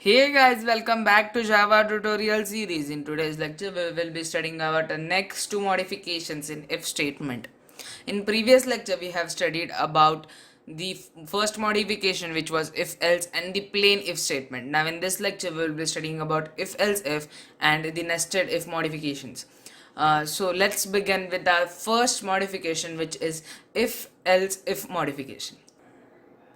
Hey guys, welcome back to Java tutorial series. In today's lecture, we will be studying about the next two modifications in if statement. In previous lecture, we have studied about the first modification, which was if else, and the plain if statement. Now in this lecture, we will be studying about if else if and the nested if modifications. So let's begin with our first modification, which is if else if modification.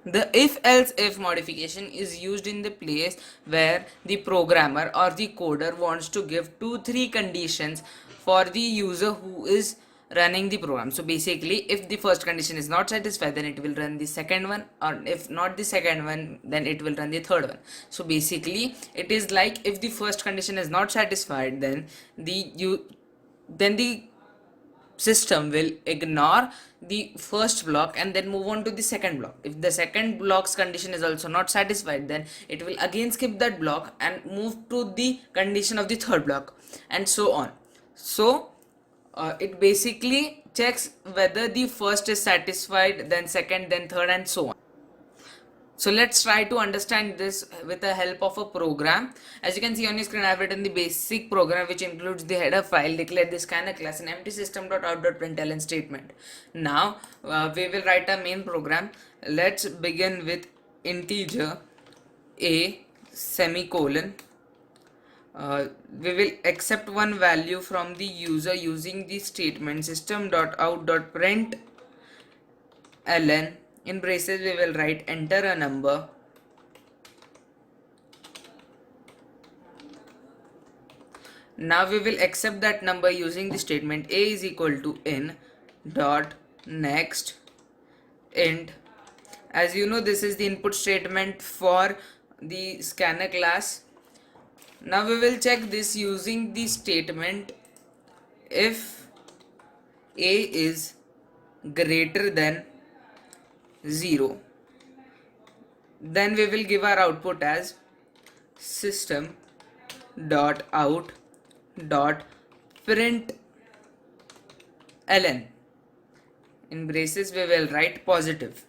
The if else if modification is used in the place where the programmer or the coder wants to give 2 3 conditions for the user who is running the program. So basically, if the first condition is not satisfied, then it will run the second one, or if not the second one, then it will run the third one. So basically, it is like if the first condition is not satisfied, then the system will ignore the first block and then move on to the second block. If the second block's condition is also not satisfied, then it will again skip that block and move to the condition of the third block, and so on. So it basically checks whether the first is satisfied, then second, then third, and so on. So let's try to understand this with the help of a program. As you can see on your screen, I have written the basic program, which includes the header file, declare the scanner class, and empty system.out.println statement. Now we will write a main program. Let's begin with integer a semicolon. We will accept one value from the user using the statement system.out.println. In braces, we will write enter a number. Now we will accept that number using the statement a is equal to in dot next int. As you know, this is the input statement for the scanner class. Now we will check this using the statement if a is greater than 0, then we will give our output as system dot out dot print ln. In braces, we will write positive.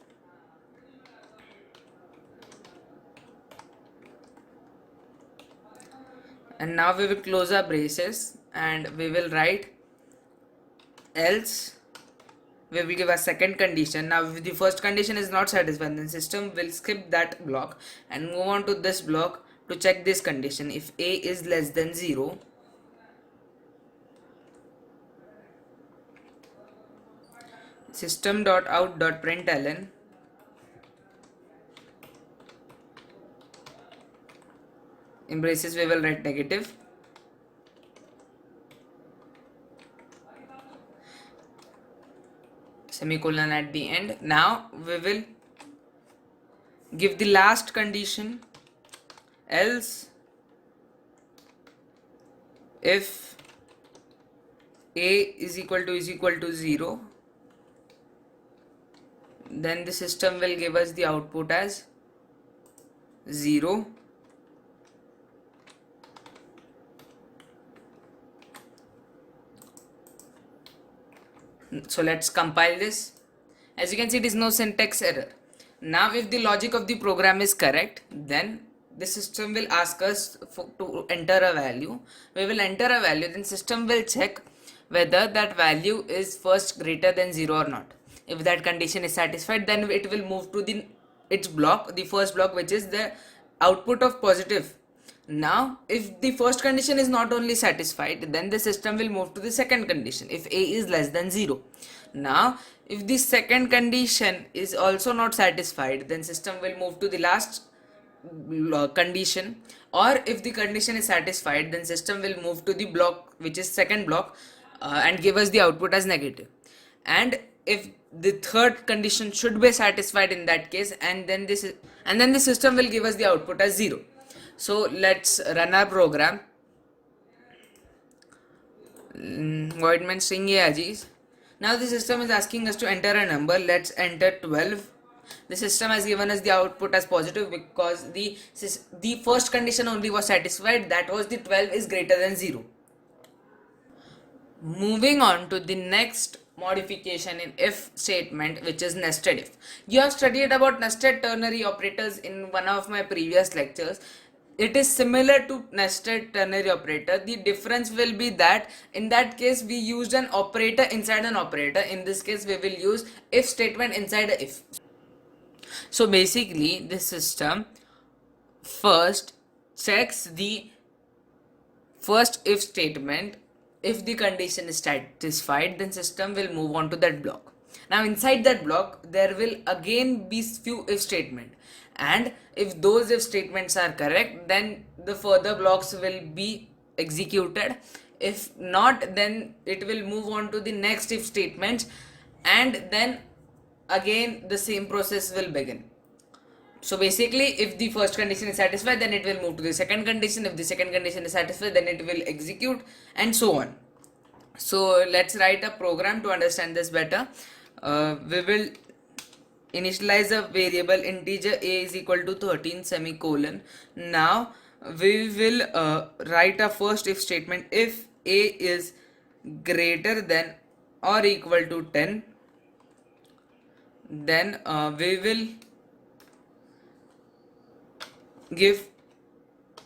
And now we will close our braces and we will write else. We will give a second condition. Now if the first condition is not satisfied, then system will skip that block and move on to this block to check this condition. If a is less than 0, system.out.println in braces we will write negative. Semicolon at the end. Now we will give the last condition, else if a is equal to 0, then the system will give us the output as 0. So let's compile this. As you can see, it is no syntax error. Now if the logic of the program is correct, then the system will ask us to enter a value. We will enter a value, then system will check whether that value is first greater than 0 or not. If that condition is satisfied, then it will move to its block, the first block, which is the output of positive. Now if the first condition is not only satisfied, then the system will move to the second condition, if a is less than 0. Now if the second condition is also not satisfied, then system will move to the last condition, or if the condition is satisfied, then system will move to the block which is second block and give us the output as negative. And if the third condition should be satisfied in that case, and then the system will give us the output as 0. So let's run our program. Void main string ARGs. Now the system is asking us to enter a number. Let's enter 12. The system has given us the output as positive because the first condition only was satisfied, that was the 12 is greater than 0. Moving on to the next modification in if statement, which is nested if. You have studied about nested ternary operators in one of my previous lectures. it is similar to nested ternary operator. The difference will be that in that case we used an operator inside an operator. In this case we will use if statement inside a if. So basically this system first checks the first if statement. If the condition is satisfied, then system will move on to that block. Now inside that block there will again be few if statement, and if those if statements are correct, then the further blocks will be executed. If not, then it will move on to the next if statement, and then again the same process will begin. So basically, if the first condition is satisfied, then it will move to the second condition. If the second condition is satisfied, then it will execute, and so on. So let's write a program to understand this better. We will initialize a variable integer a is equal to 13 semicolon. Now we will write a first if statement. If a is greater than or equal to 10, then we will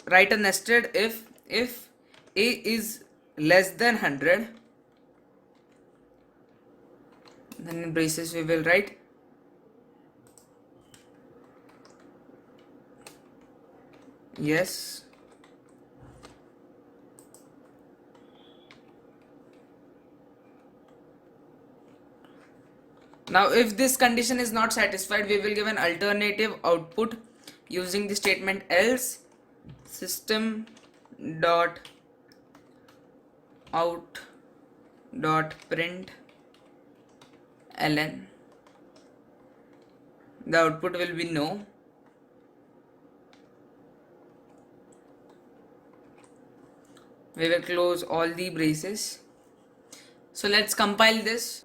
write a nested if a is less than 100, then in braces we will write yes now if this condition is not satisfied, we will give an alternative output using the statement else system dot out dot print ln. The output will be no. We will close all the braces. So let's compile this.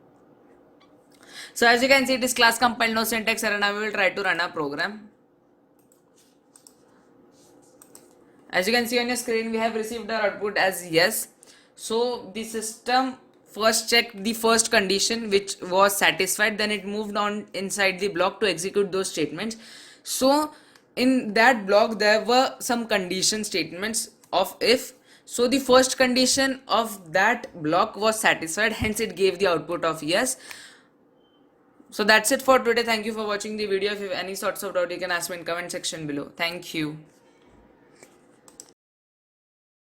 So as you can see, it is class compiled, no syntax error. Now we will try to run a program. As you can see on your screen, we have received our output as yes. So the system first checked the first condition which was satisfied, then it moved on inside the block to execute those statements. So in that block there were some condition statements of if. So the first condition of that block was satisfied, hence it gave the output of yes. So that's it for today. Thank you for watching the video. If you have any sorts of doubt, you can ask me in comment section below. Thank you.